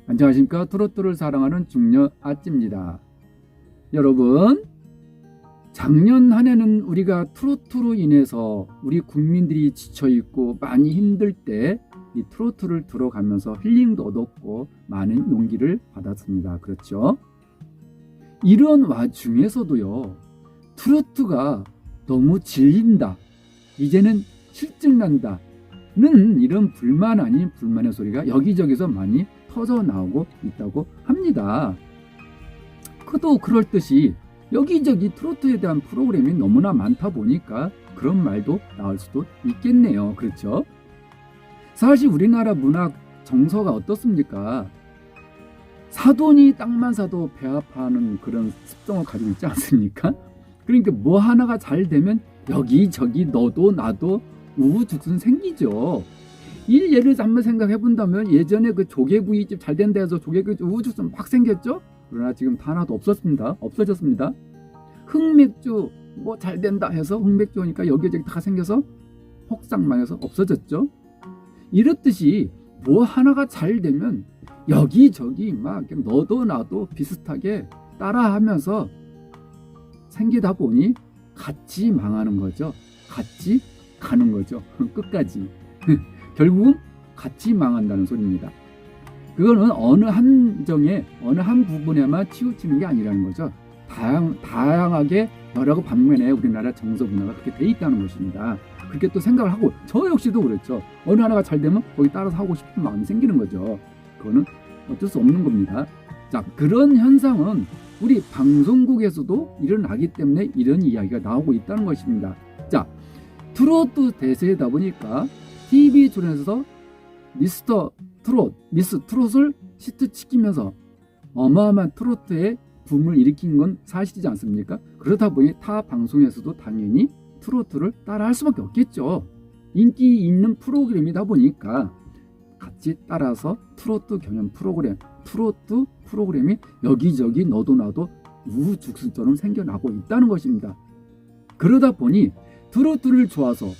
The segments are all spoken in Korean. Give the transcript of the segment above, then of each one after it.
안녕하십니까. 트로트를 사랑하는 중년 아찌입니다. 여러분, 작년 한 해는 우리가 트로트로 인해서 우리 국민들이 지쳐있고 많이 힘들 때 이 트로트를 들어가면서 힐링도 얻었고 많은 용기를 받았습니다. 그렇죠? 이런 와중에서도요, 트로트가 너무 질린다, 이제는 실증난다는 이런 불만 아닌 불만의 소리가 여기저기서 많이 터져 나오고 있다고 합니다. 그도 그럴듯이 여기저기 트로트에 대한 프로그램이 너무나 많다 보니까 그런 말도 나올 수도 있겠네요. 그렇죠? 사실 우리나라 문학 정서가 어떻습니까? 사돈이 땅만 사도 배 아파하는 그런 습성을 가지고 있지 않습니까? 그러니까 뭐 하나가 잘 되면 여기저기 너도 나도 우후죽순 생기죠. 이 예를 한번 생각해 본다면 예전에 그 조개구이집 잘 된다 해서 조개구이집 우후죽순 막 생겼죠? 그러나 지금 다 하나도 없어졌습니다. 흑맥주 뭐 잘 된다 해서 흑맥주 오니까 여기저기 다 생겨서 혹상망해서 없어졌죠. 이렇듯이 뭐 하나가 잘 되면 여기저기 막 너도 나도 비슷하게 따라하면서 생기다 보니 같이 망하는 거죠. 같이 가는 거죠. 끝까지. 결국은 같이 망한다는 소리입니다. 그거는 어느 한정에 어느 한 부분에만 치우치는 게 아니라는 거죠. 다양하게 여러 방면에 우리나라 정서 문화가 그렇게 돼 있다는 것입니다. 그렇게 또 생각을 하고 저 역시도 그렇죠. 어느 하나가 잘 되면 거기 따라서 하고 싶은 마음이 생기는 거죠. 그거는 어쩔 수 없는 겁니다. 자, 그런 현상은 우리 방송국에서도 일어나기 때문에 이런 이야기가 나오고 있다는 것입니다. 자, 트로트 대세다 보니까 TV 출연에서 미스터 트롯, 미스 트롯을 히트시키면서 어마어마한 트로트의 붐을 일으킨 건 사실이지 않습니까? 그러다 보니 타 방송에서도 당연히 트로트를 따라할 수밖에 없겠죠. 인기 있는 프로그램이다 보니까 같이 따라서 트로트 경연 프로그램, 트로트 프로그램이 여기저기 너도 나도 우후죽순처럼 생겨나고 있다는 것입니다. 그러다 보니 트로트를 좋아서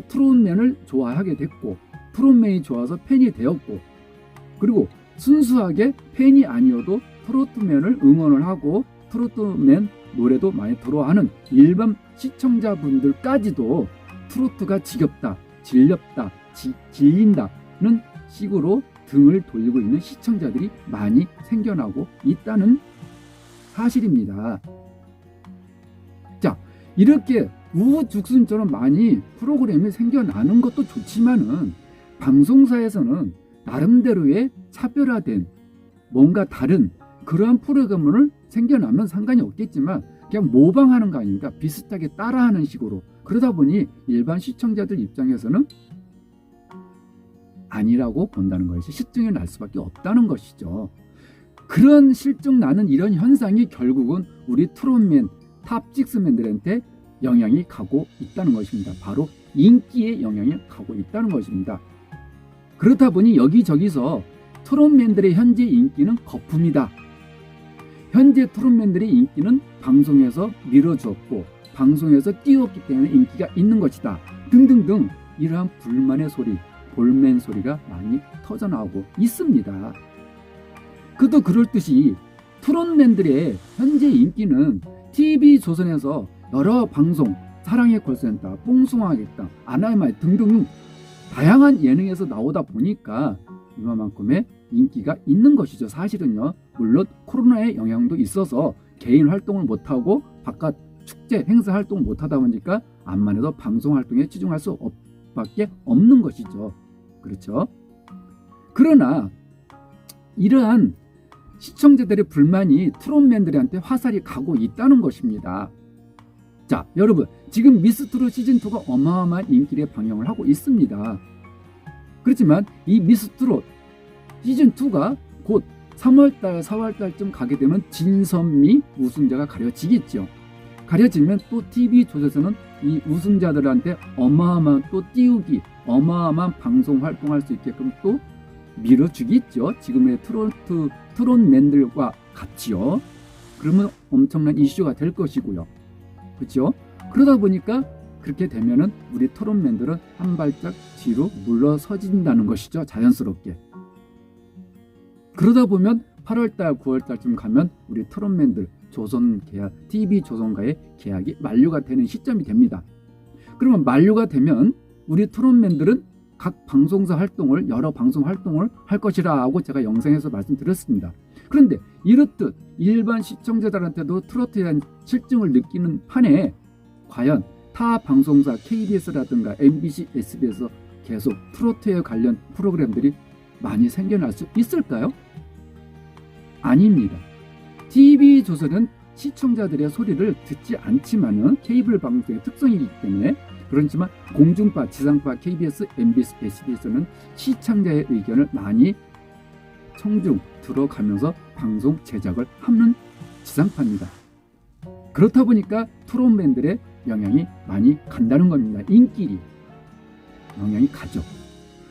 트롯맨을 좋아하게 됐고, 트롯맨이 좋아서 팬이 되었고, 그리고 순수하게 팬이 아니어도 트로트맨을 응원을 하고 트로트맨 노래도 많이 들어하는 일반 시청자분들까지도 트로트가 지겹다, 질렸다, 질린다는 식으로 등을 돌리고 있는 시청자들이 많이 생겨나고 있다는 사실입니다. 자, 이렇게 우후죽순처럼 많이 프로그램이 생겨나는 것도 좋지만은 방송사에서는 나름대로의 차별화된 뭔가 다른 그러한 프로그램을 생겨나면 상관이 없겠지만 그냥 모방하는 거 아닙니까? 비슷하게 따라하는 식으로. 그러다 보니 일반 시청자들 입장에서는 아니라고 본다는 것이 실증이 날 수밖에 없다는 것이죠. 그런 실증 나는 이런 현상이 결국은 우리 트롯맨, 탑6맨들한테 영향이 가고 있다는 것입니다. 바로 인기의 영향이 가고 있다는 것입니다. 그렇다 보니 여기저기서 트롯맨들의 현재 인기는 거품이다. 현재 트롯맨들의 인기는 방송에서 밀어주었고 방송에서 띄웠기 때문에 인기가 있는 것이다. 등등등 이러한 불만의 소리, 볼멘 소리가 많이 터져나오고 있습니다. 그도 그럴듯이 트롯맨들의 현재 인기는 TV조선에서 여러 방송, 사랑의 콜센터, 뽕숭아하겠다, 아나이마이 등등 다양한 예능에서 나오다 보니까 이만큼의 인기가 있는 것이죠. 사실은요. 물론 코로나의 영향도 있어서 개인 활동을 못하고 바깥 축제, 행사 활동을 못하다 보니까 암만 해도 방송 활동에 치중할 수밖에 없는 것이죠. 그렇죠? 그러나 이러한 시청자들의 불만이 트롯맨들한테 화살이 가고 있다는 것입니다. 자, 여러분, 지금 미스트롯 시즌2가 어마어마한 인기를 방영을 하고 있습니다. 그렇지만 이 미스트롯 시즌2가 곧 3월달, 4월달쯤 가게 되면 진선미 우승자가 가려지겠죠. 가려지면 또 TV조선에서는 이 우승자들한테 어마어마한 또 띄우기, 어마어마한 방송 활동할 수 있게끔 또 밀어주겠죠. 지금의 트롯맨들과 같이요. 그러면 엄청난 이슈가 될 것이고요. 그렇죠? 그러다 보니까 그렇게 되면은 우리 트롯맨들은 한 발짝 뒤로 물러서진다는 것이죠. 자연스럽게. 그러다 보면 8월달, 9월달쯤 가면 우리 트롯맨들 조선 계약, TV 조선과의 계약이 만료가 되는 시점이 됩니다. 그러면 만료가 되면 우리 트롯맨들은 각 방송사 활동을, 여러 방송 활동을 할 것이라고 제가 영상에서 말씀드렸습니다. 그런데 이렇듯 일반 시청자들한테도 트로트에 대한 실증을 느끼는 판에 과연 타 방송사 KBS라든가 MBC, SBS에서 계속 트로트에 관련 프로그램들이 많이 생겨날 수 있을까요? 아닙니다. TV조선은 시청자들의 소리를 듣지 않지만은 케이블 방송의 특성이기 때문에, 그렇지만 공중파, 지상파, KBS, MBC, SBS는 시청자의 의견을 많이 청중 들어가면서 방송 제작을 하는 지상파입니다. 그렇다 보니까 트롯맨들의 영향이 많이 간다는 겁니다. 인기리 영향이 가죠.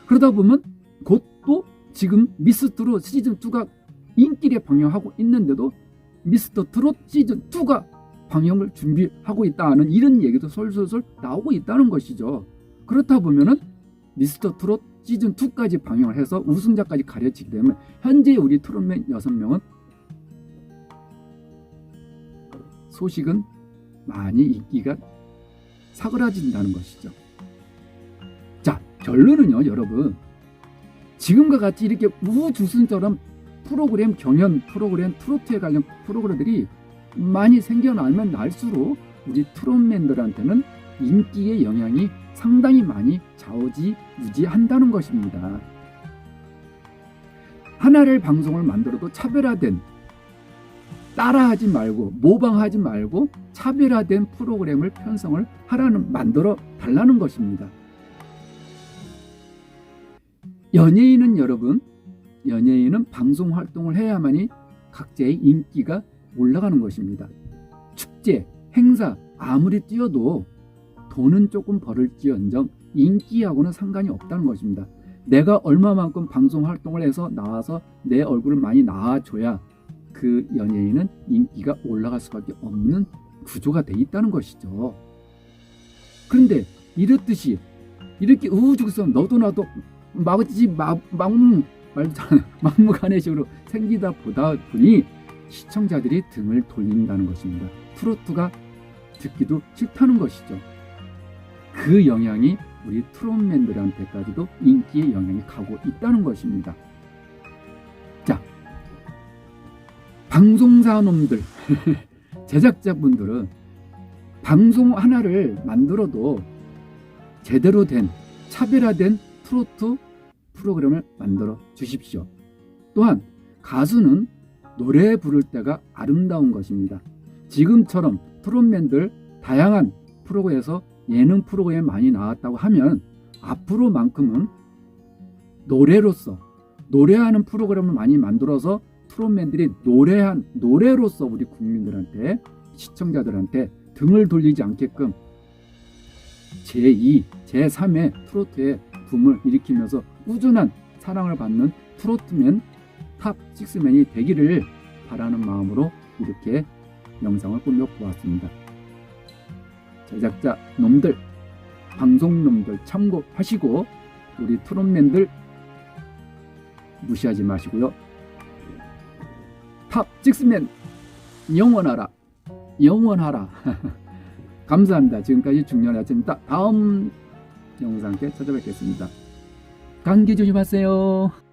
그러다 보면 곧 또 지금 미스트롯 시즌2가 인기리에 방영하고 있는데도 미스터 트롯 시즌2가 방영을 준비하고 있다는 이런 얘기도 솔솔솔 나오고 있다는 것이죠. 그렇다 보면은 미스터 트롯 시즌2까지 방영을 해서 우승자까지 가려지게 되면 현재 우리 트롯맨 6명은 소식은 많이 인기가 사그라진다는 것이죠. 자, 결론은요, 여러분. 지금과 같이 이렇게 우주순처럼 프로그램, 경연 프로그램, 트로트에 관련 프로그램들이 많이 생겨나면 날수록 우리 트롯맨들한테는 인기의 영향이 상당히 많이 좌우지우지한다는 것입니다. 하나를 방송을 만들어도 차별화된, 따라하지 말고 모방하지 말고 차별화된 프로그램을 편성을 만들어 달라는 것입니다. 연예인은 여러분, 연예인은 방송 활동을 해야만이 각자의 인기가 올라가는 것입니다. 축제, 행사 아무리 뛰어도 돈은 조금 벌을지언정 인기하고는 상관이 없다는 것입니다. 내가 얼마만큼 방송 활동을 해서 나와서 내 얼굴을 많이 나와줘야 그 연예인은 인기가 올라갈 수밖에 없는 구조가 돼 있다는 것이죠. 그런데 이렇듯이 이렇게 우후죽순 너도 나도 막무가내식으로 생기다 보다 보니 시청자들이 등을 돌린다는 것입니다. 트로트가 듣기도 싫다는 것이죠. 그 영향이 우리 트롯맨들한테까지도 인기의 영향이 가고 있다는 것입니다. 자, 방송사 놈들, 제작자분들은 방송 하나를 만들어도 제대로 된 차별화된 트로트 프로그램을 만들어 주십시오. 또한 가수는 노래 부를 때가 아름다운 것입니다. 지금처럼 트롯맨들 다양한 프로그램에서 예능 프로그램에 많이 나왔다고 하면 앞으로만큼은 노래하는 프로그램을 많이 만들어서 트롯맨들이 노래로서 우리 국민들한테, 시청자들한테 등을 돌리지 않게끔 제2, 제3의 트로트의 붐을 일으키면서 꾸준한 사랑을 받는 트로트맨 탑 6맨이 되기를 바라는 마음으로 이렇게 영상을 꾸며보았습니다. 제작자 놈들, 방송 놈들 참고하시고 우리 트롯맨들 무시하지 마시고요. 탑 6맨 영원하라. 감사합니다. 지금까지 중년의 아침입니다. 다음 영상 때 찾아뵙겠습니다. 감기 조심하세요.